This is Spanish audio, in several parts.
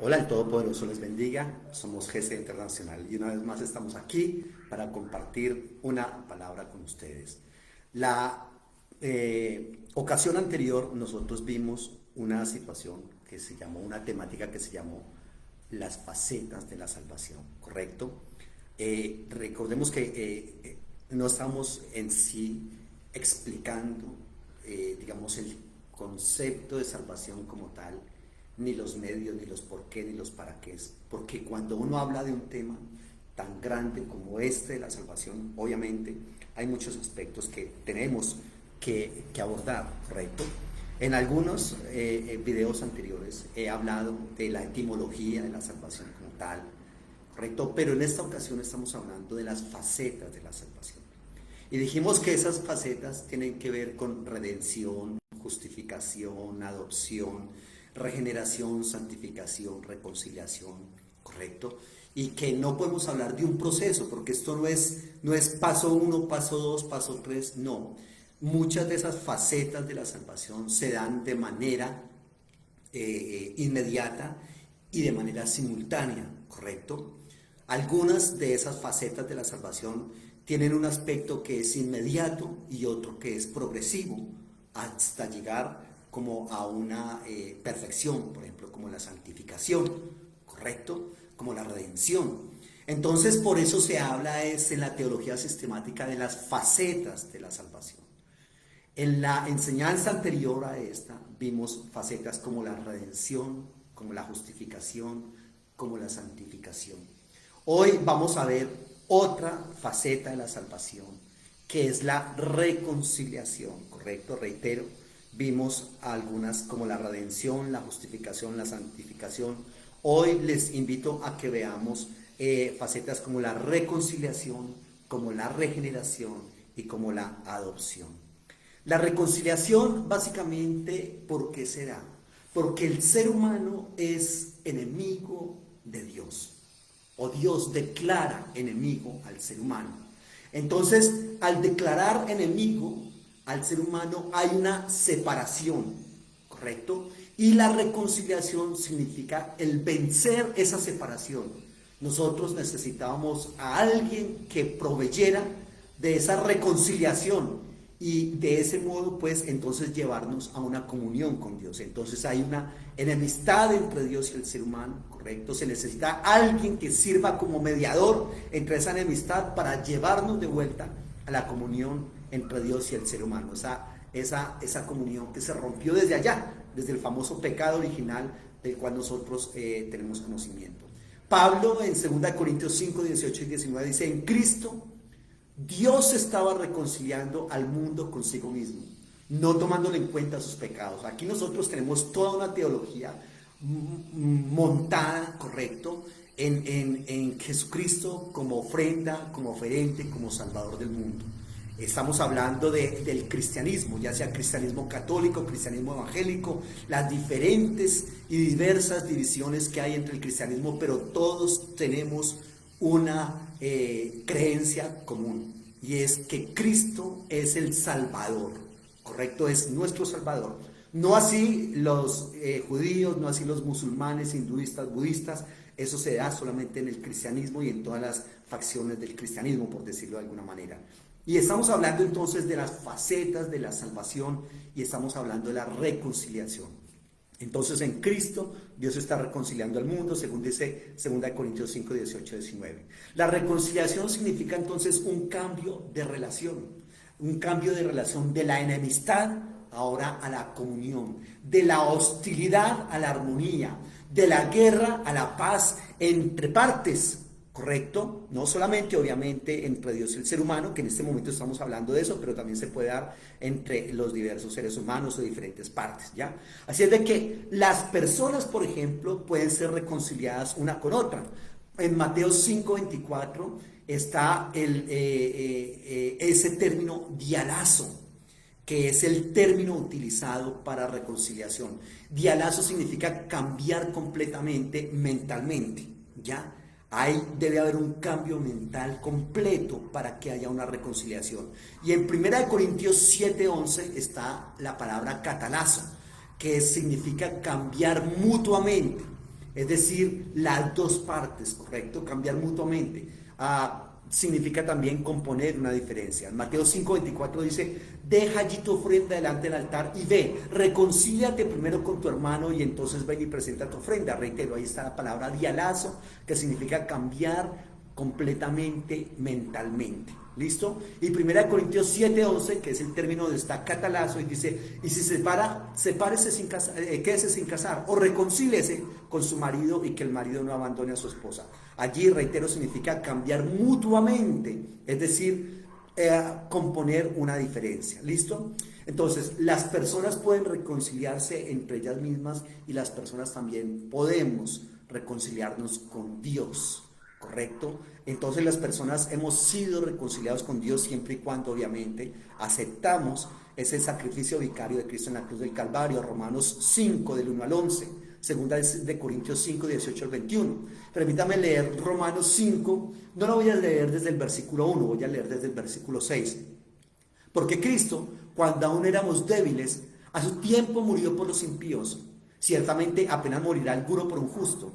Hola, el Todopoderoso les bendiga. Somos GC Internacional y una vez más estamos aquí para compartir una palabra con ustedes. La ocasión anterior nosotros vimos una situación que se llamó, una temática que se llamó las facetas de la salvación, ¿correcto? Recordemos que no estamos en sí explicando, digamos, el concepto de salvación como tal, ni los medios, ni los por qué, ni los para qué. Porque cuando uno habla de un tema tan grande como este de la salvación, obviamente hay muchos aspectos que tenemos que abordar, ¿correcto? En algunos videos anteriores he hablado de la etimología de la salvación como tal, ¿correcto? Pero en esta ocasión estamos hablando de las facetas de la salvación. Y dijimos que esas facetas tienen que ver con redención, justificación, adopción, regeneración, santificación, reconciliación, ¿correcto? Y que no podemos hablar de un proceso, porque esto no es paso 1, paso 2, paso 3, no. Muchas de esas facetas de la salvación se dan de manera inmediata y de manera simultánea, ¿correcto? Algunas de esas facetas de la salvación tienen un aspecto que es inmediato y otro que es progresivo, hasta llegar como a una perfección, por ejemplo, como la santificación, ¿correcto? Como la redención. Entonces, por eso se habla en la teología sistemática de las facetas de la salvación. En la enseñanza anterior a esta vimos facetas como la redención, como la justificación, como la santificación. Hoy vamos a ver otra faceta de la salvación, que es la reconciliación, ¿correcto? Reitero, vimos algunas como la redención, la justificación, la santificación. Hoy les invito a que veamos facetas como la reconciliación, como la regeneración y como la adopción. La reconciliación, básicamente, ¿por qué se da? Porque el ser humano es enemigo de Dios, o Dios declara enemigo al ser humano. Entonces, al declarar enemigo al ser humano hay una separación, ¿correcto? Y la reconciliación significa el vencer esa separación. Nosotros necesitábamos a alguien que proveyera de esa reconciliación y de ese modo pues entonces llevarnos a una comunión con Dios. Entonces hay una enemistad entre Dios y el ser humano, ¿correcto? Se necesita alguien que sirva como mediador entre esa enemistad para llevarnos de vuelta a la comunión entre Dios y el ser humano, esa comunión que se rompió desde allá, desde el famoso pecado original del cual nosotros tenemos conocimiento. Pablo en 2 Corintios 5, 18 y 19 dice: en Cristo Dios estaba reconciliando al mundo consigo mismo, no tomándole en cuenta sus pecados. Aquí nosotros tenemos toda una teología montada, correcto, en Jesucristo como ofrenda, como oferente, como salvador del mundo. Estamos hablando del cristianismo, ya sea cristianismo católico, cristianismo evangélico, las diferentes y diversas divisiones que hay entre el cristianismo, pero todos tenemos una creencia común, y es que Cristo es el Salvador, ¿correcto? Es nuestro Salvador. No así los judíos, no así los musulmanes, hinduistas, budistas. Eso se da solamente en el cristianismo y en todas las facciones del cristianismo, por decirlo de alguna manera. Y estamos hablando entonces de las facetas de la salvación y estamos hablando de la reconciliación. Entonces en Cristo Dios está reconciliando al mundo, según dice 2 Corintios 5, 18, 19. La reconciliación significa entonces un cambio de relación de la enemistad ahora a la comunión, de la hostilidad a la armonía, de la guerra a la paz entre partes, ¿correcto? No solamente, obviamente, entre Dios y el ser humano, que en este momento estamos hablando de eso, pero también se puede dar entre los diversos seres humanos o diferentes partes, ¿ya? Así es de que las personas, por ejemplo, pueden ser reconciliadas una con otra. En Mateo 5:24 está ese término dialazo, que es el término utilizado para reconciliación. Dialazo significa cambiar completamente mentalmente, ¿ya? Ahí debe haber un cambio mental completo para que haya una reconciliación. Y en 1 Corintios 7:11 está la palabra catalazo, que significa cambiar mutuamente. es decir, las dos partes, ¿correcto? Cambiar mutuamente. Significa también componer una diferencia. En Mateo 5:24 dice, deja allí tu ofrenda delante del altar y ve, reconcíliate primero con tu hermano y entonces ven y presenta tu ofrenda. Reitero, ahí está la palabra dialazo, que significa cambiar completamente mentalmente. ¿Listo? Y 1 Corintios 7:11, que es el término donde está catalazo, y dice, y si sepárese sin casar, quédese sin casar, o reconcíliese con su marido y que el marido no abandone a su esposa. Allí, reitero, significa cambiar mutuamente, es decir, componer una diferencia. ¿Listo? Entonces, las personas pueden reconciliarse entre ellas mismas y las personas también podemos reconciliarnos con Dios. ¿Correcto? Entonces las personas hemos sido reconciliados con Dios siempre y cuando obviamente aceptamos ese sacrificio vicario de Cristo en la cruz del Calvario. Romanos 5 del 1 al 11, segunda de Corintios 5 18 al 21. Permítame leer Romanos 5, no lo voy a leer desde el versículo 1, voy a leer desde el versículo 6. Porque Cristo, cuando aún éramos débiles, a su tiempo murió por los impíos. Ciertamente apenas morirá alguno por un justo.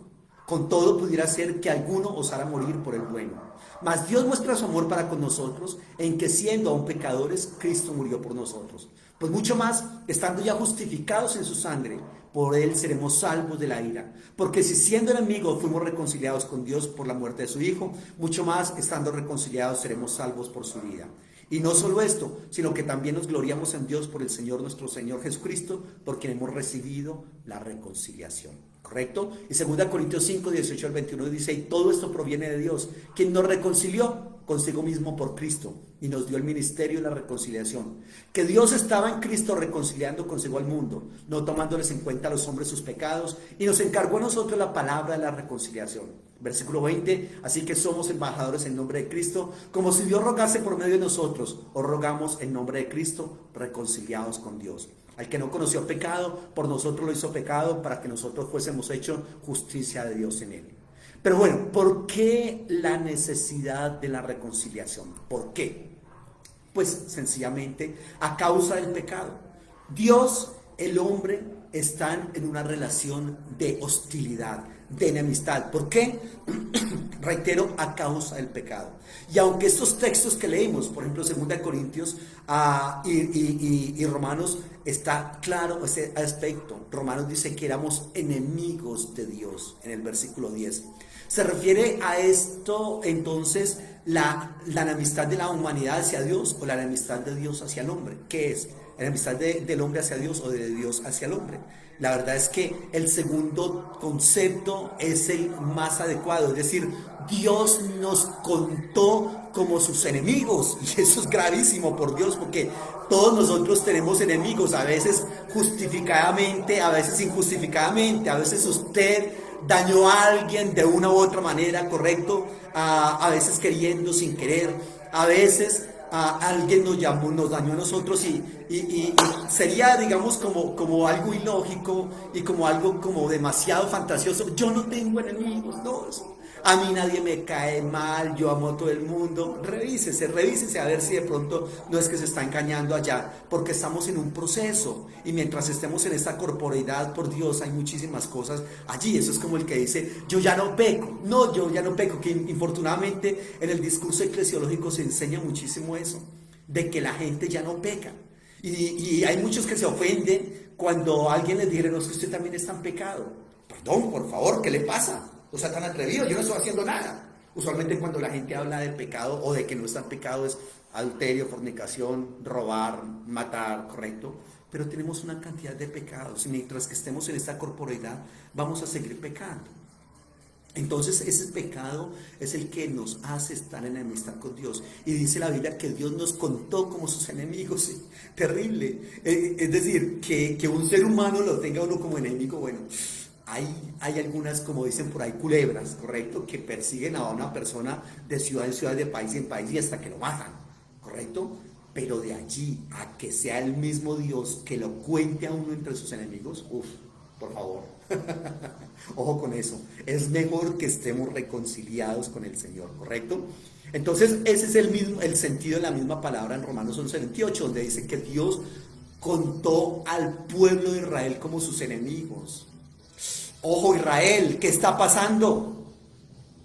Con todo pudiera ser que alguno osara morir por el bueno. Mas Dios muestra su amor para con nosotros en que siendo aún pecadores, Cristo murió por nosotros. Pues mucho más, estando ya justificados en su sangre, por él seremos salvos de la ira. Porque si siendo enemigos fuimos reconciliados con Dios por la muerte de su Hijo, mucho más, estando reconciliados, seremos salvos por su vida. Y no solo esto, sino que también nos gloriamos en Dios por el Señor nuestro Señor Jesucristo, por quien hemos recibido la reconciliación. ¿Correcto? Y 2 Corintios 5, 18 al 21 dice, y todo esto proviene de Dios, quien nos reconcilió consigo mismo por Cristo y nos dio el ministerio de la reconciliación. Que Dios estaba en Cristo reconciliando consigo al mundo, no tomándoles en cuenta a los hombres sus pecados, y nos encargó a nosotros la palabra de la reconciliación. Versículo 20, así que somos embajadores en nombre de Cristo, como si Dios rogase por medio de nosotros, os rogamos en nombre de Cristo, reconciliados con Dios. Al que no conoció pecado, por nosotros lo hizo pecado, para que nosotros fuésemos hechos justicia de Dios en él. Pero bueno, ¿por qué la necesidad de la reconciliación? ¿Por qué? Pues sencillamente a causa del pecado. Dios, el hombre, están en una relación de hostilidad, de enemistad. ¿Por qué? Reitero, a causa del pecado. Y aunque estos textos que leímos, por ejemplo, 2 Corintios y Romanos, está claro ese aspecto. Romanos dice que éramos enemigos de Dios en el versículo 10. Se refiere a esto entonces la enemistad de la humanidad hacia Dios o la enemistad de Dios hacia el hombre. ¿Qué es? ¿La enemistad del hombre hacia Dios o de Dios hacia el hombre? La verdad es que el segundo concepto es el más adecuado, es decir, Dios nos contó como sus enemigos, y eso es gravísimo, por Dios, porque todos nosotros tenemos enemigos, a veces justificadamente, a veces injustificadamente, a veces usted dañó a alguien de una u otra manera, correcto, a veces queriendo, sin querer, a veces alguien nos dañó a nosotros y sería, digamos, como algo ilógico y como algo como demasiado fantasioso. Yo no tengo enemigos, no, a mí nadie me cae mal, yo amo a todo el mundo. Revísese a ver si de pronto no es que se está engañando allá, porque estamos en un proceso y mientras estemos en esta corporeidad, por Dios, hay muchísimas cosas allí. Eso es como el que dice, yo ya no peco. No, yo ya no peco, que infortunadamente en el discurso eclesiológico se enseña muchísimo eso, de que la gente ya no peca. Y hay muchos que se ofenden cuando alguien les dice, no, es que usted también está en pecado. Perdón, por favor, ¿qué le pasa? O sea, tan atrevido, yo no estoy haciendo nada. Usualmente cuando la gente habla de pecado o de que no está en pecado es adulterio, fornicación, robar, matar, ¿correcto? Pero tenemos una cantidad de pecados y mientras que estemos en esta corporeidad vamos a seguir pecando. Entonces ese pecado es el que nos hace estar en enemistad con Dios. Y dice la Biblia que Dios nos contó como sus enemigos. ¿Sí? Terrible. Es decir, que un ser humano lo tenga uno como enemigo, bueno, hay algunas, como dicen por ahí, culebras, ¿correcto? Que persiguen a una persona de ciudad en ciudad, de país en país y hasta que lo matan, ¿correcto? Pero de allí a que sea el mismo Dios que lo cuente a uno entre sus enemigos, por favor, ojo con eso, es mejor que estemos reconciliados con el Señor, ¿correcto? Entonces ese es el sentido de la misma palabra en Romanos 11:28, donde dice que Dios contó al pueblo de Israel como sus enemigos. Ojo Israel, ¿qué está pasando?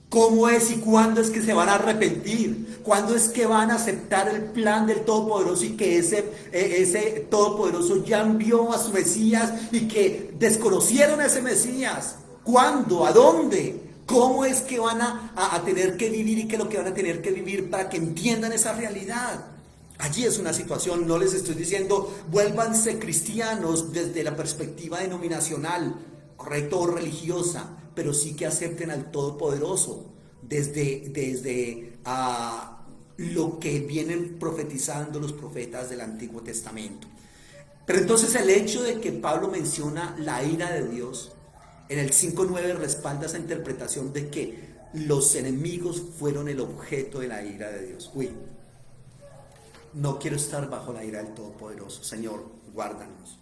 ¿Cómo es y cuándo es que se van a arrepentir? ¿Cuándo es que van a aceptar el plan del Todopoderoso y que ese Todopoderoso ya envió a su Mesías y que desconocieron a ese Mesías? ¿Cuándo? ¿A dónde? ¿Cómo es que van a tener que vivir y qué es lo que van a tener que vivir para que entiendan esa realidad? Allí es una situación, no les estoy diciendo vuélvanse cristianos desde la perspectiva denominacional, correcto, o religiosa, pero sí que acepten al Todopoderoso desde lo que vienen profetizando los profetas del Antiguo Testamento. Pero entonces el hecho de que Pablo menciona la ira de Dios, en el 5:9 respalda esa interpretación de que los enemigos fueron el objeto de la ira de Dios. Uy, no quiero estar bajo la ira del Todopoderoso. Señor, guárdanos.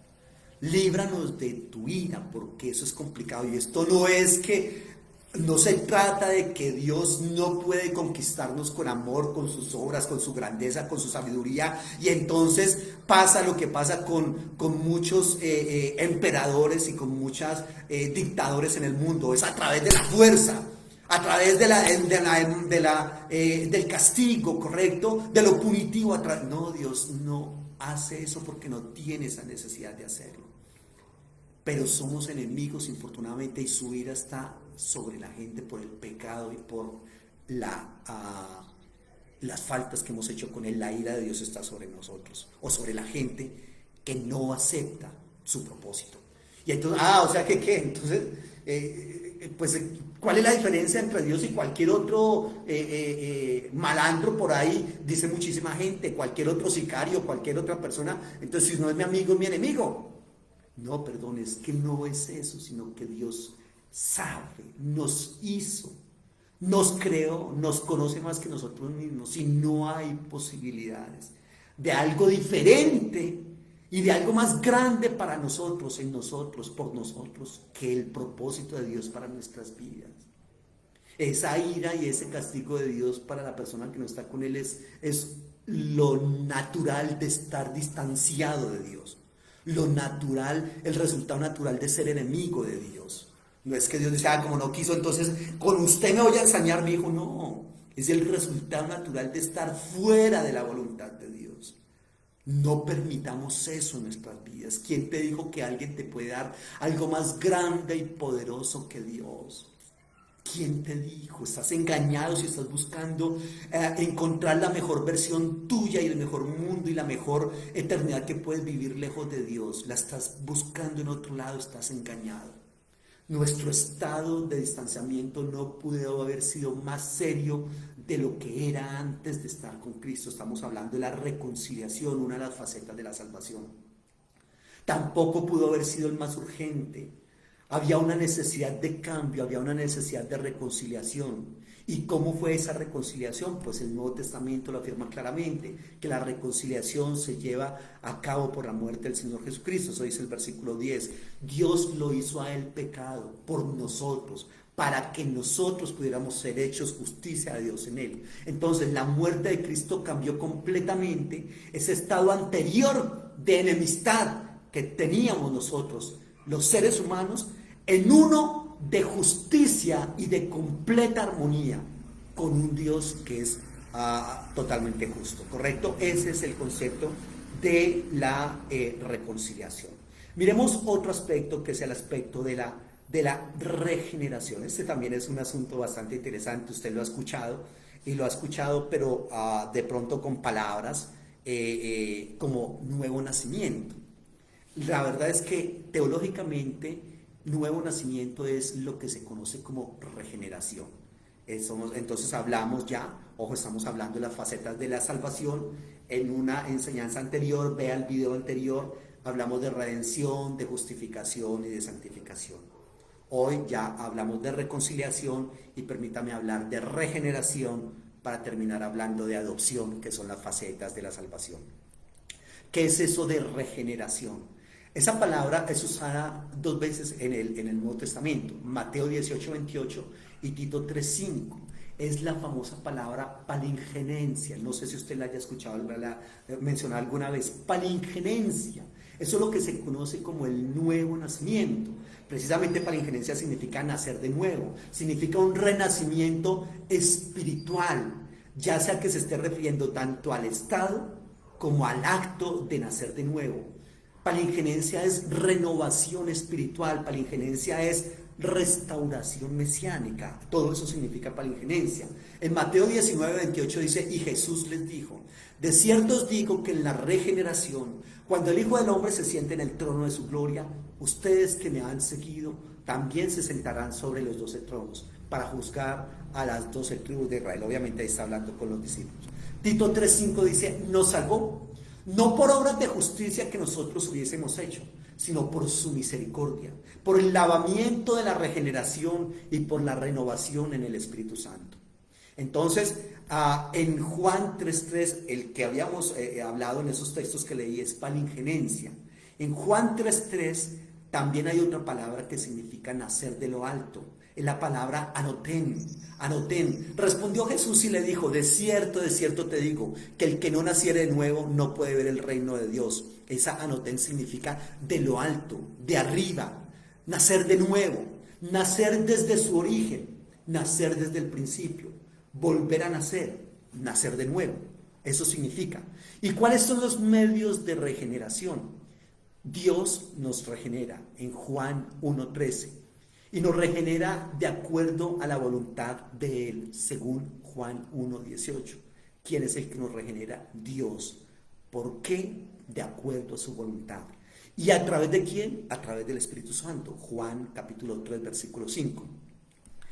Líbranos de tu ira, porque eso es complicado. Y esto no se trata de que Dios no puede conquistarnos con amor, con sus obras, con su grandeza, con su sabiduría. Y entonces pasa lo que pasa con muchos emperadores y con muchos dictadores en el mundo. Es a través de la fuerza, a través del castigo, correcto, de lo punitivo. No, Dios no hace eso porque no tiene esa necesidad de hacerlo. Pero somos enemigos, infortunadamente, y su ira está sobre la gente por el pecado y por las faltas que hemos hecho con él. La ira de Dios está sobre nosotros, o sobre la gente que no acepta su propósito. Y entonces, o sea que, ¿qué? Entonces, pues, ¿cuál es la diferencia entre Dios y cualquier otro malandro por ahí? Dice muchísima gente, cualquier otro sicario, cualquier otra persona. Entonces, si no es mi amigo, es mi enemigo. No, perdón, es que no es eso, sino que Dios sabe, nos hizo, nos creó, nos conoce más que nosotros mismos, y no hay posibilidades de algo diferente y de algo más grande para nosotros, en nosotros, por nosotros, que el propósito de Dios para nuestras vidas. Esa ira y ese castigo de Dios para la persona que no está con Él es lo natural de estar distanciado de Dios. Lo natural, el resultado natural de ser enemigo de Dios. No es que Dios dice, como no quiso, entonces con usted me voy a ensañar, mi hijo. No, es el resultado natural de estar fuera de la voluntad de Dios. No permitamos eso en nuestras vidas. ¿Quién te dijo que alguien te puede dar algo más grande y poderoso que Dios? ¿Quién te dijo? Estás engañado si estás buscando encontrar la mejor versión tuya y el mejor mundo y la mejor eternidad que puedes vivir lejos de Dios. La estás buscando en otro lado, estás engañado. Nuestro estado de distanciamiento no pudo haber sido más serio de lo que era antes de estar con Cristo. Estamos hablando de la reconciliación, una de las facetas de la salvación. Tampoco pudo haber sido el más urgente. Había una necesidad de cambio, había una necesidad de reconciliación. ¿Y cómo fue esa reconciliación? Pues el Nuevo Testamento lo afirma claramente, que la reconciliación se lleva a cabo por la muerte del Señor Jesucristo. Eso dice el versículo 10. Dios lo hizo a él pecado por nosotros, para que nosotros pudiéramos ser hechos justicia de Dios en él. Entonces la muerte de Cristo cambió completamente ese estado anterior de enemistad que teníamos nosotros, los seres humanos, en uno de justicia y de completa armonía con un Dios que es totalmente justo, ¿correcto? Ese es el concepto de la reconciliación. Miremos otro aspecto, que es el aspecto de la regeneración. Este también es un asunto bastante interesante. Usted lo ha escuchado, y lo ha escuchado, pero de pronto con palabras como nuevo nacimiento. La verdad es que teológicamente nuevo nacimiento es lo que se conoce como regeneración. Entonces hablamos ya, estamos hablando de las facetas de la salvación. En una enseñanza anterior, vea el video anterior, hablamos de redención, de justificación y de santificación. Hoy ya hablamos de reconciliación, y permítame hablar de regeneración para terminar hablando de adopción, que son las facetas de la salvación. ¿Qué es eso de regeneración? Esa palabra es usada dos veces en el Nuevo Testamento, Mateo 18:28 y Tito 3:5. Es la famosa palabra palingenencia. No sé si usted la haya escuchado mencionar alguna vez. Palingenencia. Eso es lo que se conoce como el nuevo nacimiento. Precisamente palingenencia significa nacer de nuevo, significa un renacimiento espiritual, ya sea que se esté refiriendo tanto al estado como al acto de nacer de nuevo. Palingenencia es renovación espiritual, palingenencia es restauración mesiánica, todo eso significa palingenencia. En Mateo 19:28 dice: y Jesús les dijo, de cierto os digo que en la regeneración, cuando el Hijo del Hombre se siente en el trono de su gloria, ustedes que me han seguido también se sentarán sobre los 12 tronos para juzgar a las 12 tribus de Israel. Obviamente ahí está hablando con los discípulos. Tito 3:5 dice: nos salvó, no por obras de justicia que nosotros hubiésemos hecho, sino por su misericordia, por el lavamiento de la regeneración y por la renovación en el Espíritu Santo. Entonces, en Juan 3:3, el que habíamos hablado en esos textos que leí es palingenencia. En Juan 3:3 también hay otra palabra que significa nacer de lo alto. Es la palabra anotén. Anotén. Respondió Jesús y le dijo: de cierto te digo, que el que no naciere de nuevo no puede ver el reino de Dios. Esa anotén significa de lo alto, de arriba, nacer de nuevo, nacer desde su origen, nacer desde el principio, volver a nacer, nacer de nuevo. Eso significa. ¿Y cuáles son los medios de regeneración? Dios nos regenera en Juan 1:13 y nos regenera de acuerdo a la voluntad de Él, según Juan 1:18. ¿Quién es el que nos regenera? Dios. ¿Por qué? De acuerdo a su voluntad. ¿Y a través de quién? A través del Espíritu Santo. Juan capítulo 3, versículo 5.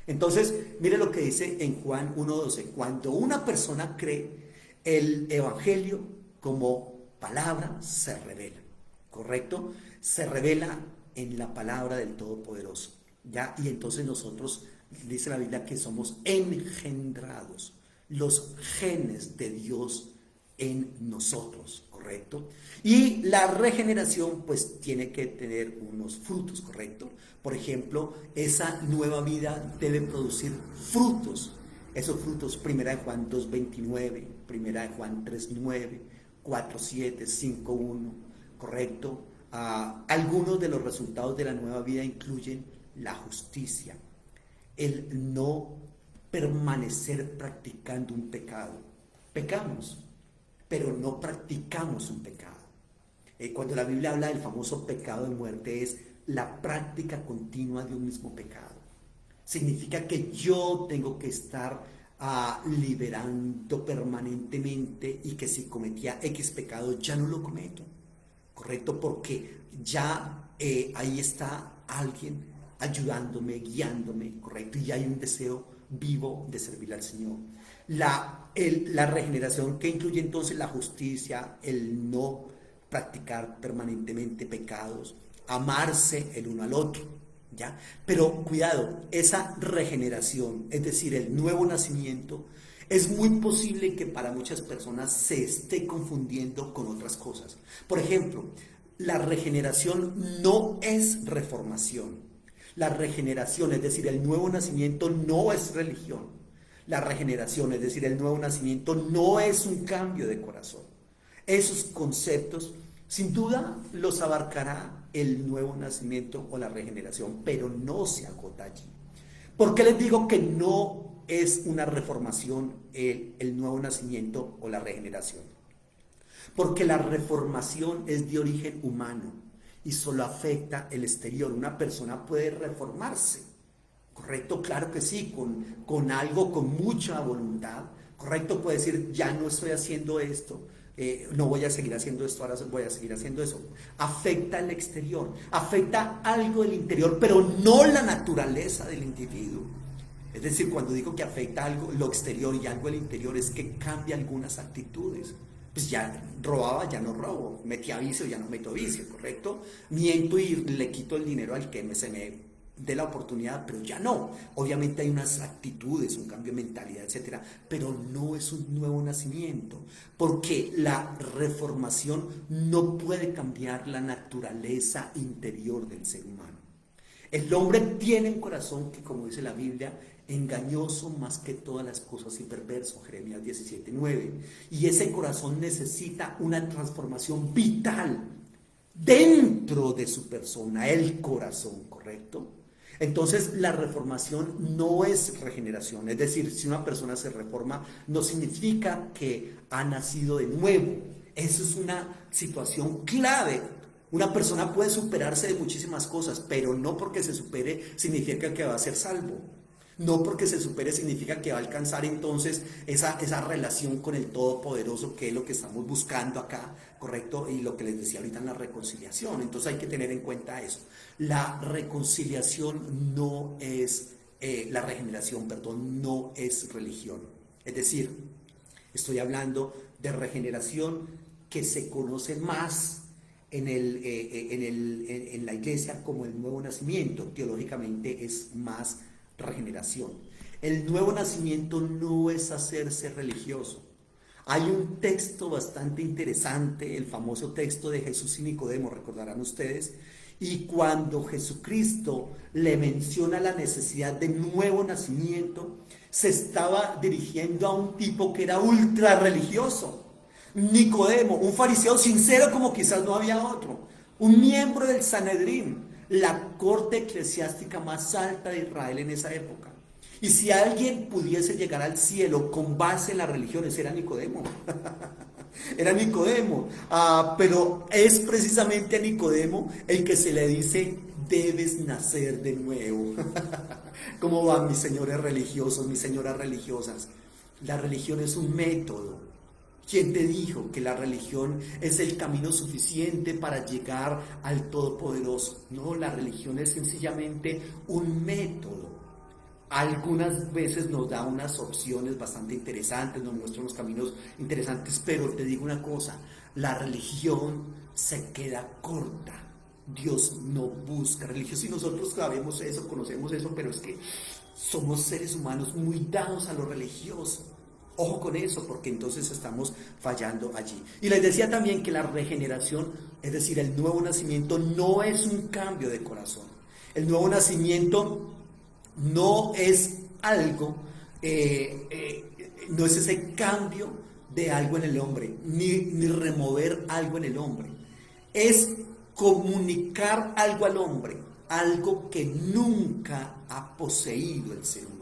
Entonces, mire lo que dice en Juan 1:12. Cuando una persona cree, el Evangelio como palabra se revela. ¿Correcto? Se revela en la palabra del Todopoderoso, ¿ya? Y entonces nosotros, dice la Biblia, que somos engendrados, los genes de Dios en nosotros, ¿correcto? Y la regeneración pues tiene que tener unos frutos, ¿correcto? Por ejemplo, esa nueva vida debe producir frutos. Esos frutos, primera de Juan 2:29, primera de Juan 3:9, 4:7, 5:1. ¿Correcto? Algunos de los resultados de la nueva vida incluyen la justicia, el no permanecer practicando un pecado. Pecamos, pero no practicamos un pecado. Cuando la Biblia habla del famoso pecado de muerte, es la práctica continua de un mismo pecado. Significa que yo tengo que estar liberando permanentemente, y que si cometía X pecado ya no lo cometo. ¿Correcto? Porque ya ahí está alguien ayudándome, guiándome, ¿correcto? Y hay un deseo vivo de servir al Señor. La regeneración, que incluye entonces la justicia, el no practicar permanentemente pecados, amarse el uno al otro, ¿ya? Pero cuidado, esa regeneración, es decir, el nuevo nacimiento, es muy posible que para muchas personas se esté confundiendo con otras cosas. Por ejemplo, la regeneración no es reformación. La regeneración, es decir, el nuevo nacimiento, no es religión. La regeneración, es decir, el nuevo nacimiento, no es un cambio de corazón. Esos conceptos, sin duda, los abarcará el nuevo nacimiento o la regeneración, pero no se agota allí. ¿Por qué les digo que no es una reformación el nuevo nacimiento o la regeneración? Porque la reformación es de origen humano y solo afecta el exterior. Una persona puede reformarse, ¿correcto? Claro que sí, con algo, con mucha voluntad, ¿correcto? Puede decir: ya no estoy haciendo esto, no voy a seguir haciendo esto, ahora voy a seguir haciendo eso. Afecta el exterior, afecta algo del interior, pero no la naturaleza del individuo. Es decir, cuando digo que afecta algo, lo exterior, y algo del interior, es que cambia algunas actitudes. Pues ya robaba, ya no robo, metía vicio, ya no meto vicio, ¿correcto? Miento y le quito el dinero al que se me dé la oportunidad, pero ya no. Obviamente hay unas actitudes, un cambio de mentalidad, etcétera, pero no es un nuevo nacimiento, porque la reformación no puede cambiar la naturaleza interior del ser humano. El hombre tiene un corazón que, como dice la Biblia, engañoso más que todas las cosas y perverso, Jeremías 17:9. Y ese corazón necesita una transformación vital dentro de su persona, el corazón, ¿correcto? Entonces la reformación no es regeneración, es decir, si una persona se reforma no significa que ha nacido de nuevo. Eso es una situación clave. Una persona puede superarse de muchísimas cosas, pero no porque se supere significa que va a ser salvo. No porque se supere significa que va a alcanzar entonces esa relación con el Todopoderoso, que es lo que estamos buscando acá, ¿correcto? Y lo que les decía ahorita en la reconciliación. Entonces hay que tener en cuenta eso. La reconciliación no es, la regeneración, perdón, no es religión. Es decir, estoy hablando de regeneración que se conoce más en la iglesia como el nuevo nacimiento. Teológicamente es más regeneración. El nuevo nacimiento no es hacerse religioso. Hay un texto bastante interesante, el famoso texto de Jesús y Nicodemo, recordarán ustedes, y cuando Jesucristo le menciona la necesidad de nuevo nacimiento, se estaba dirigiendo a un tipo que era ultra religioso. Nicodemo, un fariseo sincero como quizás no había otro, un miembro del Sanedrín, la corte eclesiástica más alta de Israel en esa época. Y si alguien pudiese llegar al cielo con base en las religiones, era Nicodemo. Era Nicodemo. Pero es precisamente a Nicodemo el que se le dice, debes nacer de nuevo. ¿Cómo van mis señores religiosos, mis señoras religiosas? La religión es un método. ¿Quién te dijo que la religión es el camino suficiente para llegar al Todopoderoso? No, la religión es sencillamente un método. Algunas veces nos da unas opciones bastante interesantes, nos muestra unos caminos interesantes, pero te digo una cosa, la religión se queda corta. Dios no busca religión. Si nosotros sabemos eso, conocemos eso, pero es que somos seres humanos muy dados a lo religioso. Ojo con eso, porque entonces estamos fallando allí. Y les decía también que la regeneración, es decir, el nuevo nacimiento, no es un cambio de corazón. El nuevo nacimiento no es algo, no es ese cambio de algo en el hombre, ni remover algo en el hombre. Es comunicar algo al hombre, algo que nunca ha poseído el ser humano.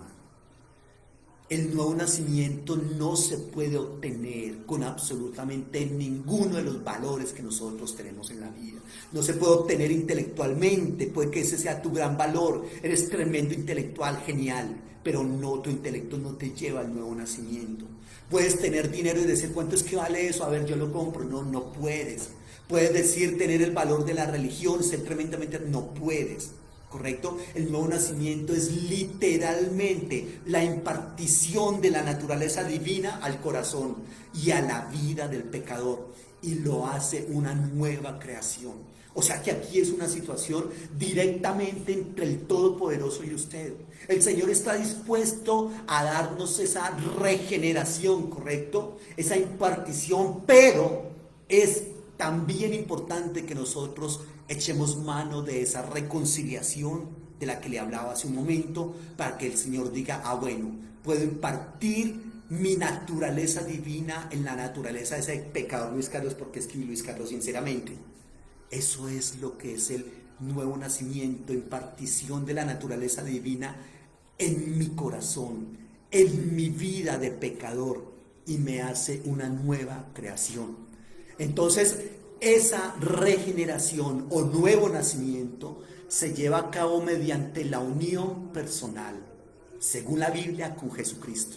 El nuevo nacimiento no se puede obtener con absolutamente ninguno de los valores que nosotros tenemos en la vida. No se puede obtener intelectualmente, puede que ese sea tu gran valor. Eres tremendo intelectual, genial, pero no, tu intelecto no te lleva al nuevo nacimiento. Puedes tener dinero y decir, ¿cuánto es que vale eso? A ver, yo lo compro. No, no puedes. Puedes decir, tener el valor de la religión, ser tremendamente... No puedes. ¿Correcto? El nuevo nacimiento es literalmente la impartición de la naturaleza divina al corazón y a la vida del pecador, y lo hace una nueva creación. O sea que aquí es una situación directamente entre el Todopoderoso y usted. El Señor está dispuesto a darnos esa regeneración, ¿correcto? Esa impartición, pero es también importante que nosotros echemos mano de esa reconciliación de la que le hablaba hace un momento, para que el Señor diga, bueno, puedo impartir mi naturaleza divina en la naturaleza de ese pecador Luis Carlos, porque escribí Luis Carlos sinceramente. Eso es lo que es el nuevo nacimiento, impartición de la naturaleza divina en mi corazón, en mi vida de pecador, y me hace una nueva creación. Entonces, esa regeneración o nuevo nacimiento se lleva a cabo mediante la unión personal, según la Biblia, con Jesucristo.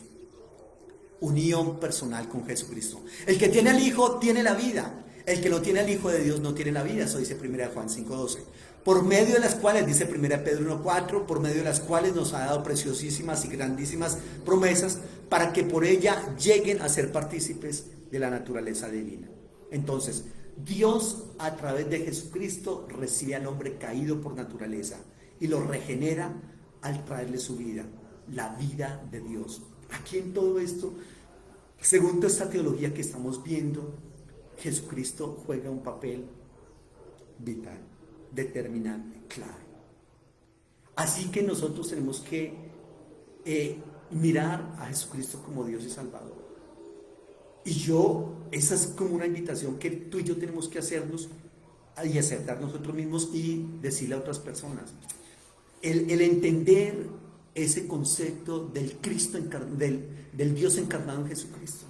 Unión personal con Jesucristo. El que tiene al Hijo tiene la vida. El que no tiene al Hijo de Dios no tiene la vida. Eso dice 1 Juan 5:12. Por medio de las cuales, dice 1 Pedro 1:4, por medio de las cuales nos ha dado preciosísimas y grandísimas promesas, para que por ella lleguen a ser partícipes de la naturaleza divina. Entonces, Dios a través de Jesucristo recibe al hombre caído por naturaleza y lo regenera al traerle su vida, la vida de Dios. Aquí en todo esto, según esta teología que estamos viendo, Jesucristo juega un papel vital, determinante, clave. Así que nosotros tenemos que mirar a Jesucristo como Dios y Salvador. Y esa es como una invitación que tú y yo tenemos que hacernos y aceptar nosotros mismos y decirle a otras personas. El entender ese concepto del Cristo del Dios encarnado en Jesucristo.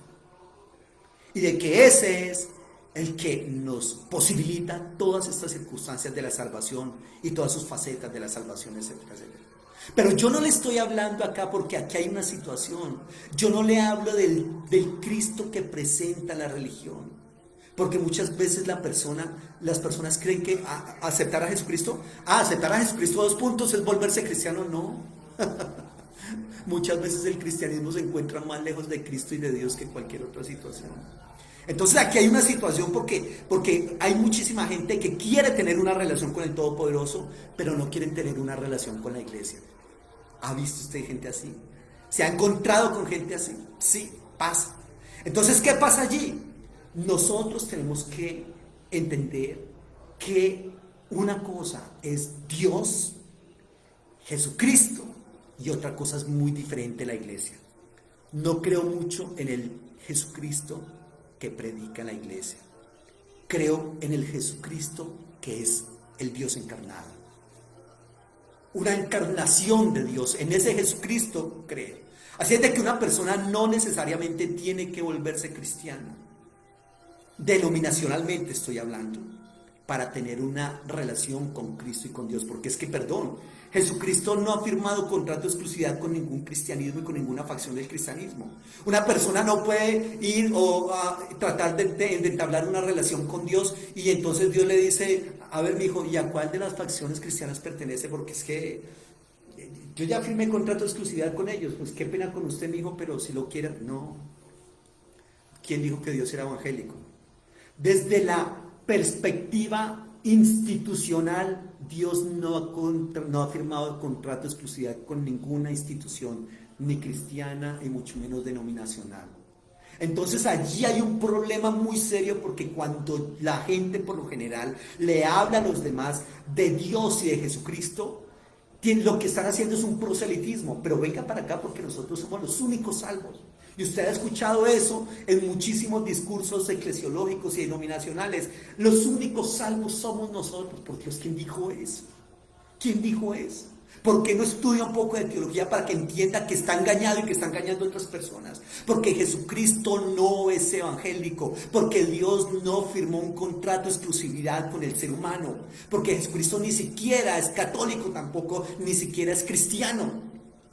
Y de que ese es el que nos posibilita todas estas circunstancias de la salvación y todas sus facetas de la salvación, etcétera, etcétera. Pero yo no le estoy hablando acá porque aquí hay una situación. Yo no le hablo del Cristo que presenta la religión. Porque muchas veces las personas creen que aceptar a Jesucristo, aceptar a Jesucristo 2 puntos es volverse cristiano. No. Muchas veces el cristianismo se encuentra más lejos de Cristo y de Dios que cualquier otra situación. Entonces aquí hay una situación porque hay muchísima gente que quiere tener una relación con el Todopoderoso, pero no quieren tener una relación con la iglesia. ¿Ha visto usted gente así? ¿Se ha encontrado con gente así? Sí, pasa. Entonces, ¿qué pasa allí? Nosotros tenemos que entender que una cosa es Dios, Jesucristo, y otra cosa es muy diferente la iglesia. No creo mucho en el Jesucristo que predica la iglesia. Creo en el Jesucristo que es el Dios encarnado. Una encarnación de Dios. En ese Jesucristo creo. Así es de que una persona no necesariamente tiene que volverse cristiana. Denominacionalmente estoy hablando, para tener una relación con Cristo y con Dios, porque es que, perdón, Jesucristo no ha firmado contrato de exclusividad con ningún cristianismo y con ninguna facción del cristianismo. Una persona no puede ir o tratar de entablar una relación con Dios y entonces Dios le dice, a ver, mi hijo, ¿y a cuál de las facciones cristianas pertenece? Porque es que yo ya firmé contrato de exclusividad con ellos, pues qué pena con usted, mi hijo, pero si lo quiera, no. ¿Quién dijo que Dios era evangélico? Desde la perspectiva institucional, Dios no ha firmado contrato de exclusividad con ninguna institución, ni cristiana y mucho menos denominacional. Entonces allí hay un problema muy serio, porque cuando la gente por lo general le habla a los demás de Dios y de Jesucristo, lo que están haciendo es un proselitismo. Pero venga para acá porque nosotros somos los únicos salvos. Y usted ha escuchado eso en muchísimos discursos eclesiológicos y denominacionales. Los únicos salvos somos nosotros. Por Dios, ¿quién dijo eso? ¿Quién dijo eso? ¿Por qué no estudia un poco de teología para que entienda que está engañado y que está engañando a otras personas? Porque Jesucristo no es evangélico, porque Dios no firmó un contrato de exclusividad con el ser humano, porque Jesucristo ni siquiera es católico tampoco, ni siquiera es cristiano.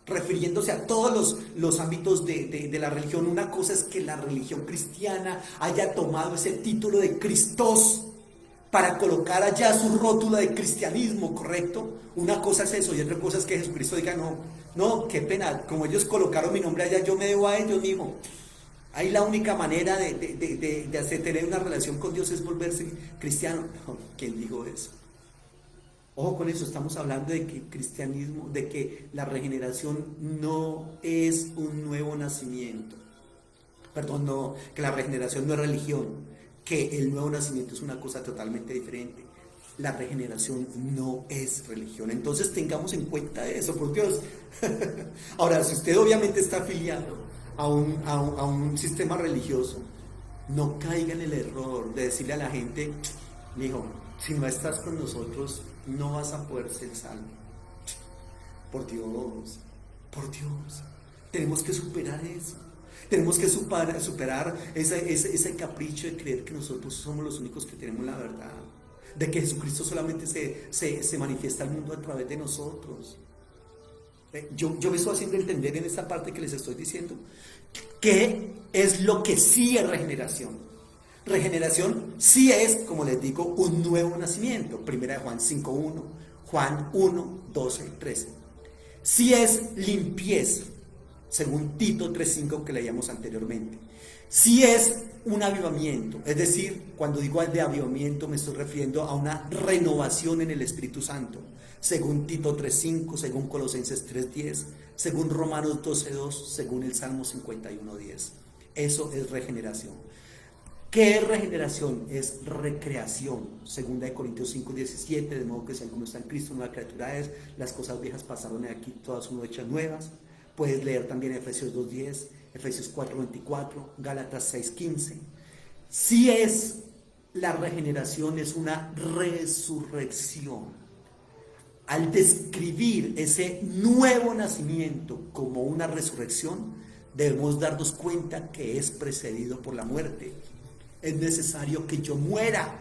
Refiriéndose a todos los ámbitos de la religión. Una cosa es que la religión cristiana haya tomado ese título de Cristos para colocar allá su rótula de cristianismo, ¿correcto? Una cosa es eso, y otra cosa es que Jesucristo diga, no, qué pena, como ellos colocaron mi nombre allá, yo me debo a ellos, mijo. Ahí la única manera de hacer, tener una relación con Dios es volverse cristiano. No, ¿quién dijo eso? Ojo con eso, estamos hablando de que cristianismo, de que la regeneración no es un nuevo nacimiento. Perdón, no, que la regeneración no es religión, que el nuevo nacimiento es una cosa totalmente diferente. La regeneración no es religión. Entonces tengamos en cuenta eso, por Dios. Ahora, si usted obviamente está afiliado a un sistema religioso, no caiga en el error de decirle a la gente, mijo, si no estás con nosotros, no vas a poder ser salvo. Por Dios, tenemos que superar eso. Tenemos que superar ese capricho de creer que nosotros somos los únicos que tenemos la verdad, de que Jesucristo solamente se manifiesta al mundo a través de nosotros. Yo me estoy haciendo entender en esta parte que les estoy diciendo, qué es lo que sí es regeneración. Regeneración sí es, como les digo, un nuevo nacimiento. Primera de Juan 5:1, Juan 1:12-13. Sí es limpieza, según Tito 3:5 que leíamos anteriormente. Sí es un avivamiento, es decir, cuando digo de avivamiento me estoy refiriendo a una renovación en el Espíritu Santo, según Tito 3:5, según Colosenses 3:10, según Romanos 12:2, según el Salmo 51:10. Eso es regeneración. ¿Qué es regeneración? Es recreación. Segunda de Corintios 5:17, de modo que si alguno está en Cristo, nueva criatura es, las cosas viejas pasaron de aquí, todas son hechas nuevas. Puedes leer también Efesios 2:10, Efesios 4:24, Gálatas 6:15. Sí es la regeneración es una resurrección. Al describir ese nuevo nacimiento como una resurrección, debemos darnos cuenta que es precedido por la muerte. Es necesario que yo muera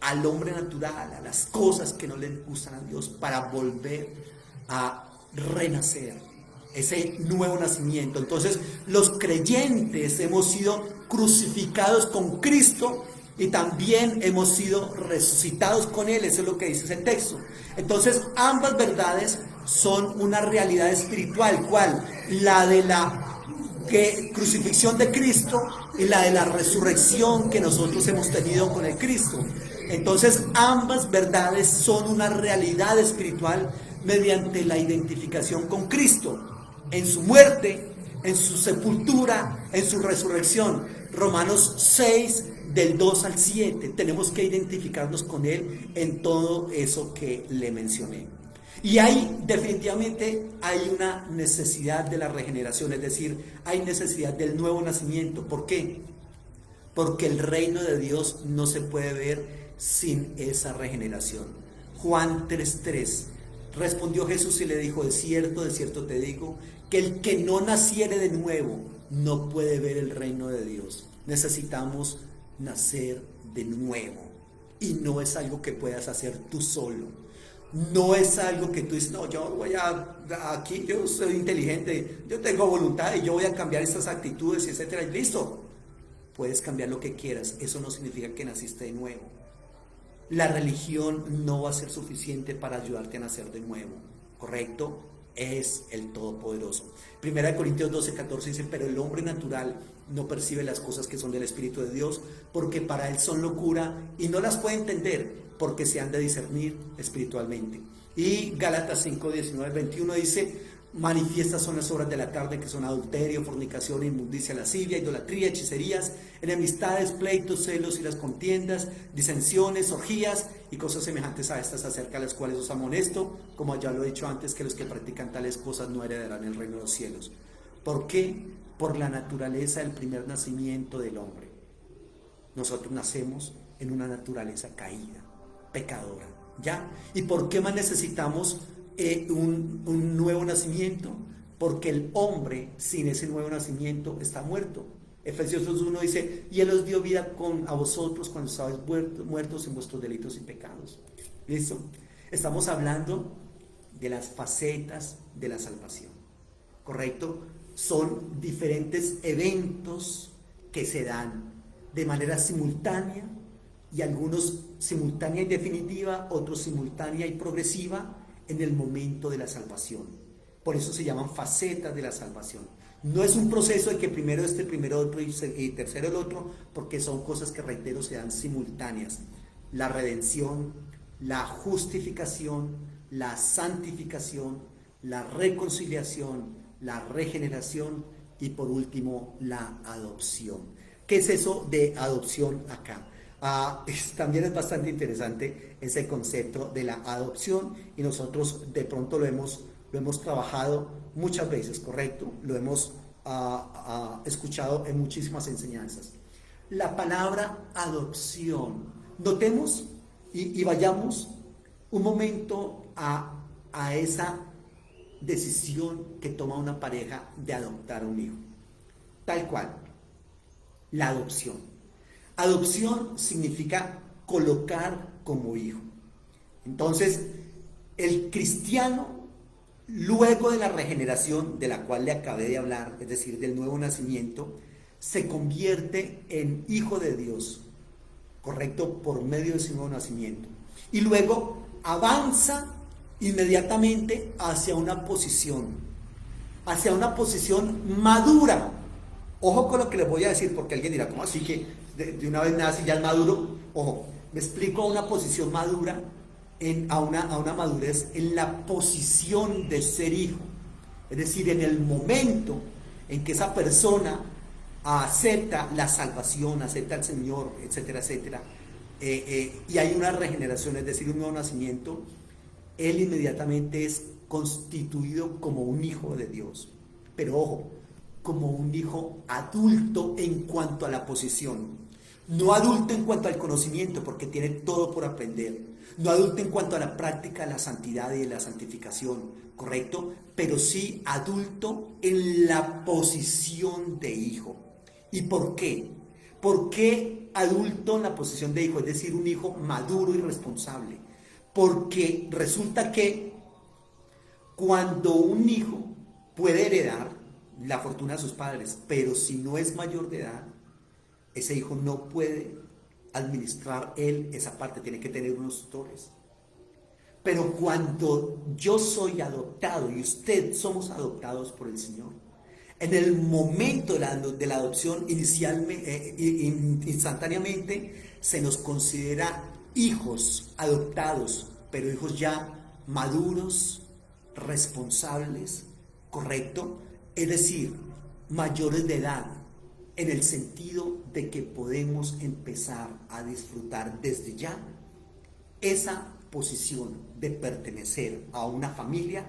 al hombre natural, a las cosas que no le gustan a Dios, para volver a renacer, ese nuevo nacimiento. Entonces, los creyentes hemos sido crucificados con Cristo y también hemos sido resucitados con Él. Eso es lo que dice ese texto. Entonces, ambas verdades son una realidad espiritual. ¿Cuál? La de la crucifixión de Cristo y la de la resurrección que nosotros hemos tenido con el Cristo. Entonces, ambas verdades son una realidad espiritual mediante la identificación con Cristo, en su muerte, en su sepultura, en su resurrección. Romanos 6, del 2 al 7, tenemos que identificarnos con Él en todo eso que le mencioné. Y definitivamente hay una necesidad de la regeneración, es decir, hay necesidad del nuevo nacimiento. ¿Por qué? Porque el reino de Dios no se puede ver sin esa regeneración. Juan 3:3, respondió Jesús y le dijo: de cierto te digo, que el que no naciere de nuevo no puede ver el reino de Dios. Necesitamos nacer de nuevo, y no es algo que puedas hacer tú solo. No es algo que tú dices: no, yo voy aquí yo soy inteligente, yo tengo voluntad y yo voy a cambiar estas actitudes, etcétera, y listo. Puedes cambiar lo que quieras, eso no significa que naciste de nuevo. La religión no va a ser suficiente para ayudarte a nacer de nuevo, ¿correcto? Es el Todopoderoso. Primera de Corintios 12:14 dice: pero el hombre natural no percibe las cosas que son del Espíritu de Dios, porque para él son locura y no las puede entender, porque se han de discernir espiritualmente. Y Gálatas 5:19-21 dice: manifiestas son las obras de la carne, que son adulterio, fornicación, inmundicia, lascivia, idolatría, hechicerías, enemistades, pleitos, celos y las contiendas, disensiones, orgías y cosas semejantes a estas, acerca de las cuales os amonesto, como ya lo he dicho antes, que los que practican tales cosas no heredarán el reino de los cielos. ¿Por qué? Por la naturaleza del primer nacimiento del hombre. Nosotros nacemos en una naturaleza caída, pecadora, ¿ya? ¿Y por qué más necesitamos un nuevo nacimiento? Porque el hombre sin ese nuevo nacimiento está muerto. Efesios 2:1 dice: y Él os dio vida a vosotros cuando estabais muertos en vuestros delitos y pecados. ¿Listo? Estamos hablando de las facetas de la salvación, ¿correcto? Son diferentes eventos que se dan de manera simultánea, y algunos simultánea y definitiva, otros simultánea y progresiva en el momento de la salvación. Por eso se llaman facetas de la salvación. No es un proceso de que primero primero otro y tercero el otro, porque son cosas que, reitero, se dan simultáneas. La redención, la justificación, la santificación, la reconciliación, la regeneración y por último la adopción. ¿Qué es eso de adopción acá? También es bastante interesante ese concepto de la adopción, y nosotros de pronto lo hemos trabajado muchas veces, ¿correcto? Lo hemos escuchado en muchísimas enseñanzas. La palabra adopción, notemos y vayamos un momento a esa decisión que toma una pareja de adoptar a un hijo. Tal cual, la adopción. Adopción significa colocar como hijo. Entonces, el cristiano, luego de la regeneración de la cual le acabé de hablar, es decir, del nuevo nacimiento, se convierte en hijo de Dios, ¿correcto? Por medio de su nuevo nacimiento. Y luego avanza inmediatamente hacia una posición madura. Ojo con lo que les voy a decir, porque alguien dirá: ¿cómo así que de una vez nace y ya es maduro? Ojo, me explico: a una posición madura, a una madurez en la posición de ser hijo. Es decir, en el momento en que esa persona acepta la salvación, acepta al Señor, etcétera, etcétera, y hay una regeneración, es decir, un nuevo nacimiento, él inmediatamente es constituido como un hijo de Dios. Pero ojo, como un hijo adulto en cuanto a la posición. No adulto en cuanto al conocimiento, porque tiene todo por aprender. No adulto en cuanto a la práctica de la santidad y de la santificación, ¿correcto? Pero sí adulto en la posición de hijo. ¿Y por qué? ¿Por qué adulto en la posición de hijo? Es decir, un hijo maduro y responsable. Porque resulta que cuando un hijo puede heredar la fortuna de sus padres, pero si no es mayor de edad, ese hijo no puede administrar él esa parte, tiene que tener unos tutores. Pero cuando yo soy adoptado y usted somos adoptados por el Señor, en el momento de la adopción instantáneamente se nos considera hijos adoptados, pero hijos ya maduros, responsables, ¿correcto? Es decir, mayores de edad, en el sentido de que podemos empezar a disfrutar desde ya esa posición de pertenecer a una familia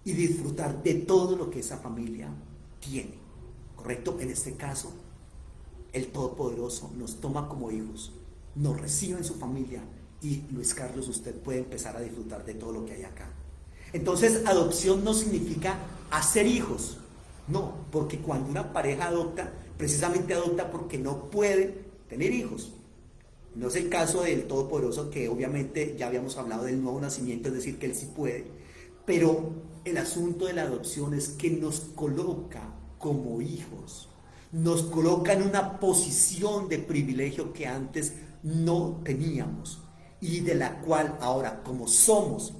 y disfrutar de todo lo que esa familia tiene, ¿correcto? En este caso, el Todopoderoso nos toma como hijos, nos recibe en su familia y Luis Carlos, usted puede empezar a disfrutar de todo lo que hay acá. Entonces, adopción no significa hacer hijos, no, porque cuando una pareja adopta, precisamente adopta porque no puede tener hijos. No es el caso del Todopoderoso, que obviamente ya habíamos hablado del nuevo nacimiento, es decir, que Él sí puede, pero el asunto de la adopción es que nos coloca como hijos, nos coloca en una posición de privilegio que antes no teníamos y de la cual ahora, como somos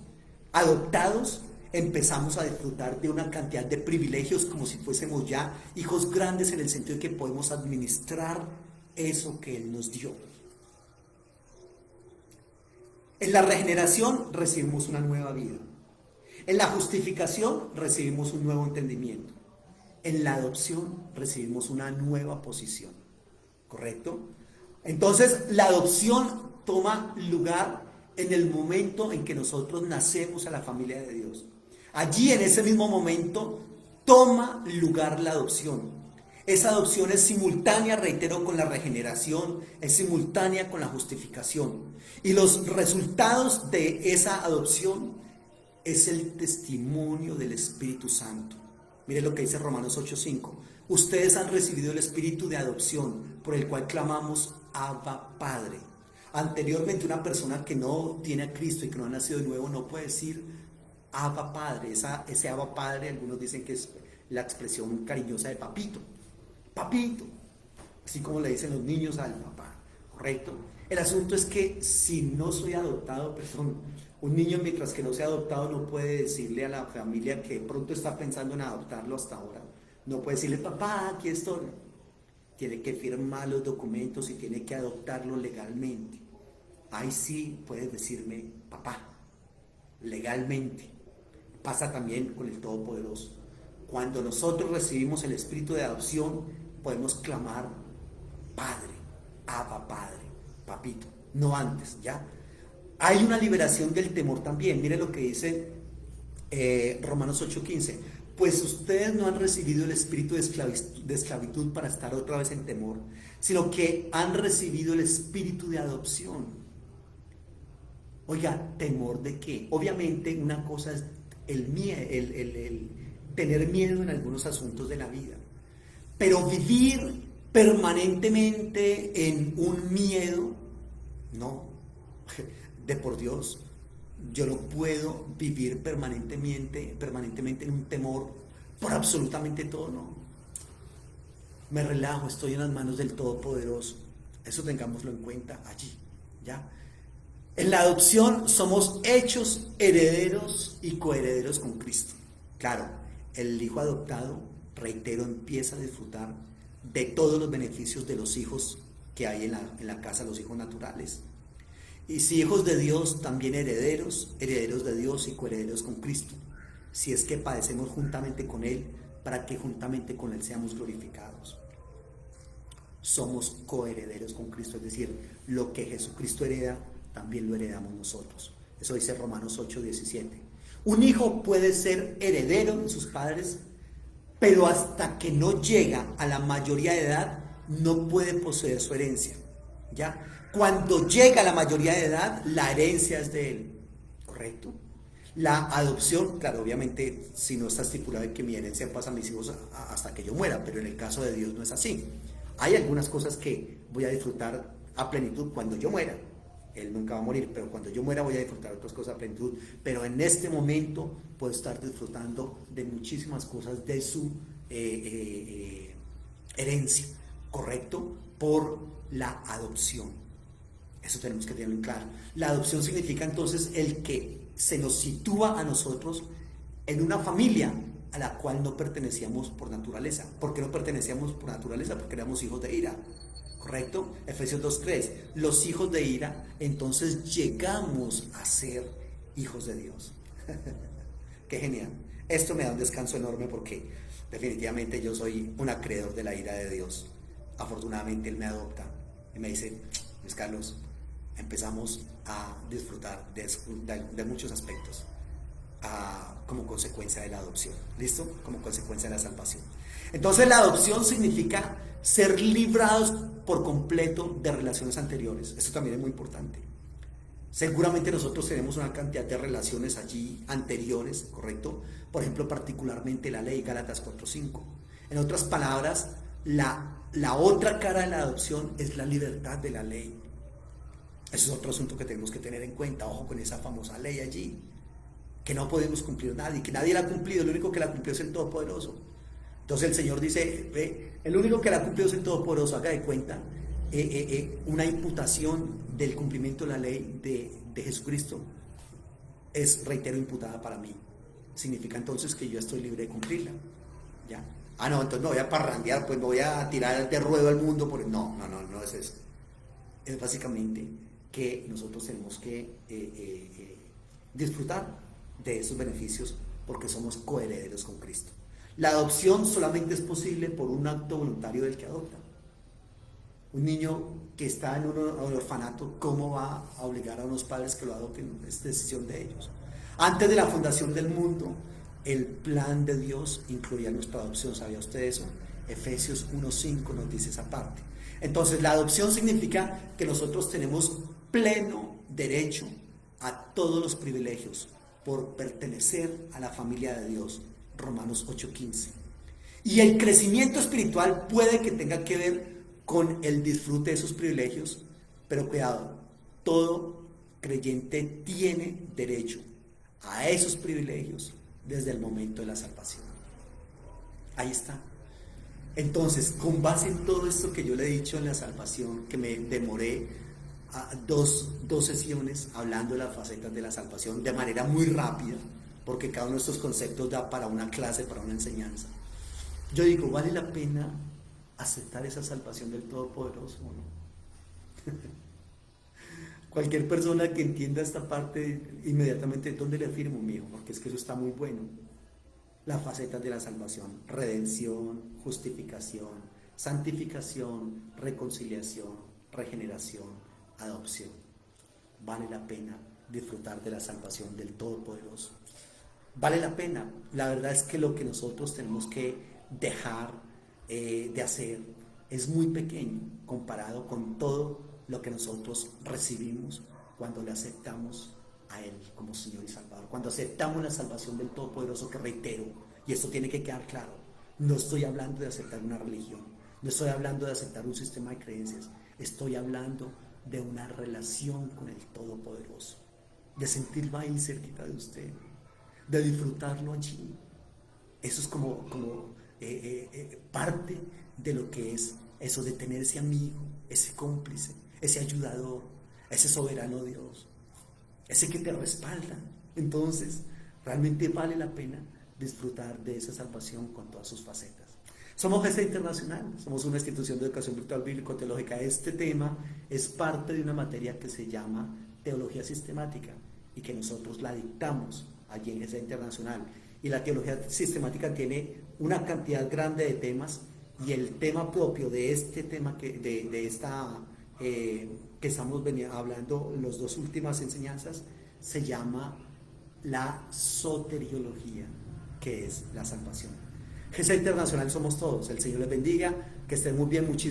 adoptados, empezamos a disfrutar de una cantidad de privilegios como si fuésemos ya hijos grandes, en el sentido de que podemos administrar eso que Él nos dio. En la regeneración recibimos una nueva vida. En la justificación recibimos un nuevo entendimiento. En la adopción recibimos una nueva posición. ¿Correcto? Entonces, la adopción toma lugar en el momento en que nosotros nacemos a la familia de Dios. Allí, en ese mismo momento, toma lugar la adopción. Esa adopción es simultánea, reitero, con la regeneración, es simultánea con la justificación. Y los resultados de esa adopción es el testimonio del Espíritu Santo. Mire lo que dice Romanos 8:5. Ustedes han recibido el espíritu de adopción, por el cual clamamos Abba Padre. Anteriormente, una persona que no tiene a Cristo y que no ha nacido de nuevo no puede decir Abba Padre. Ese Abba Padre, algunos dicen que es la expresión cariñosa de papito. Papito, así como le dicen los niños al papá, ¿correcto? El asunto es que si no soy adoptado, un niño mientras que no sea adoptado no puede decirle a la familia que pronto está pensando en adoptarlo hasta ahora, no puede decirle, papá, aquí estoy. Tiene que firmar los documentos y tiene que adoptarlo legalmente. Ahí sí puedes decirme, papá, legalmente. Pasa también con el Todopoderoso. Cuando nosotros recibimos el espíritu de adopción, podemos clamar Padre, Abba Padre, papito, no antes, ¿ya? Hay una liberación del temor también. Mire lo que dice Romanos 8:15. Pues ustedes no han recibido el espíritu de esclavitud para estar otra vez en temor, sino que han recibido el espíritu de adopción. Oiga, ¿temor de qué? Obviamente una cosa es el tener miedo en algunos asuntos de la vida, pero vivir permanentemente en un miedo, no, de por Dios, yo no puedo vivir permanentemente en un temor por absolutamente todo, no. Me relajo, estoy en las manos del Todopoderoso. Eso tengámoslo en cuenta allí, ¿ya? En la adopción somos hechos herederos y coherederos con Cristo. Claro, el hijo adoptado, reitero, empieza a disfrutar de todos los beneficios de los hijos que hay en la casa, los hijos naturales. Y si hijos de Dios, también herederos de Dios y coherederos con Cristo, si es que padecemos juntamente con Él, para que juntamente con Él seamos glorificados. Somos coherederos con Cristo, es decir, lo que Jesucristo hereda, también lo heredamos nosotros. Eso dice Romanos 8:17. Un hijo puede ser heredero de sus padres, pero hasta que no llega a la mayoría de edad, no puede poseer su herencia. ¿ya? Cuando llega a la mayoría de edad, la herencia es de él, ¿correcto? La adopción, claro, obviamente, si no está estipulado en que mi herencia pasa a mis hijos hasta que yo muera, pero en el caso de Dios no es así. Hay algunas cosas que voy a disfrutar a plenitud cuando yo muera. Él nunca va a morir, pero cuando yo muera voy a disfrutar otras cosas a plenitud. Pero en este momento puedo estar disfrutando de muchísimas cosas de su herencia, ¿correcto? Por la adopción. Eso tenemos que tenerlo en claro. La adopción significa entonces el que se nos sitúa a nosotros en una familia a la cual no pertenecíamos por naturaleza. ¿Por qué no pertenecíamos por naturaleza? Porque éramos hijos de ira, ¿correcto? Efesios 2:3. Los hijos de ira, entonces llegamos a ser hijos de Dios. Qué genial. Esto me da un descanso enorme porque definitivamente yo soy un acreedor de la ira de Dios. Afortunadamente Él me adopta y me dice, Luis Carlos, empezamos a disfrutar de muchos aspectos como consecuencia de la adopción. ¿Listo? Como consecuencia de la salvación. Entonces la adopción significa ser librados por completo de relaciones anteriores. Esto también es muy importante. Seguramente nosotros tenemos una cantidad de relaciones allí anteriores, ¿correcto? Por ejemplo, particularmente la ley Gálatas 4:5. En otras palabras, la otra cara de la adopción es la libertad de la ley. Ese es otro asunto que tenemos que tener en cuenta. Ojo con esa famosa ley allí, que no podemos cumplir nadie, que nadie la ha cumplido, el único que la cumplió es el Todopoderoso. Entonces el Señor dice, el único que la ha cumplido es el Todopoderoso, haga de cuenta, una imputación del cumplimiento de la ley de Jesucristo es, reitero, imputada para mí. Significa entonces que yo estoy libre de cumplirla, ¿ya? Ah, no, entonces no voy a parrandear, pues no voy a tirar de ruedo al mundo, porque no es eso. Es básicamente que nosotros tenemos que disfrutar de esos beneficios porque somos coherederos con Cristo. La adopción solamente es posible por un acto voluntario del que adopta. Un niño que está en un orfanato, ¿cómo va a obligar a unos padres que lo adopten? Es decisión de ellos. Antes de la fundación del mundo, el plan de Dios incluía nuestra adopción. ¿Sabía usted eso? Efesios 1:5 nos dice esa parte. Entonces, la adopción significa que nosotros tenemos pleno derecho a todos los privilegios por pertenecer a la familia de Dios. Romanos 8:15. Y el crecimiento espiritual puede que tenga que ver con el disfrute de esos privilegios, pero cuidado, todo creyente tiene derecho a esos privilegios desde el momento de la salvación. Ahí está. Entonces, con base en todo esto que yo le he dicho en la salvación, que me demoré dos sesiones hablando de las facetas de la salvación de manera muy rápida, porque cada uno de estos conceptos da para una clase, para una enseñanza. Yo digo, ¿vale la pena aceptar esa salvación del Todopoderoso o no? Cualquier persona que entienda esta parte, inmediatamente, ¿dónde le firmo, mío? Porque es que eso está muy bueno. Las facetas de la salvación: redención, justificación, santificación, reconciliación, regeneración, adopción. Vale la pena disfrutar de la salvación del Todopoderoso. Vale la pena. La verdad es que lo que nosotros tenemos que dejar de hacer es muy pequeño comparado con todo lo que nosotros recibimos cuando le aceptamos a Él como Señor y Salvador, cuando aceptamos la salvación del Todopoderoso, que reitero, y esto tiene que quedar claro, no estoy hablando de aceptar una religión, no estoy hablando de aceptar un sistema de creencias, estoy hablando de una relación con el Todopoderoso, de sentirlo ahí cerquita de usted, de disfrutarlo allí. Eso es como parte de lo que es eso de tener ese amigo, ese cómplice, ese ayudador, ese soberano Dios, ese que te respalda. Entonces, realmente vale la pena disfrutar de esa salvación con todas sus facetas. Somos GESED Internacional, somos una institución de educación virtual bíblico-teológica. Este tema es parte de una materia que se llama Teología Sistemática y que nosotros la dictamos allí en GESED Internacional. Y la teología sistemática tiene una cantidad grande de temas, y el tema propio de este tema que estamos hablando, las dos últimas enseñanzas, se llama la soteriología, que es la salvación. GESED Internacional somos todos. El Señor les bendiga, que estén muy bien, muchísimas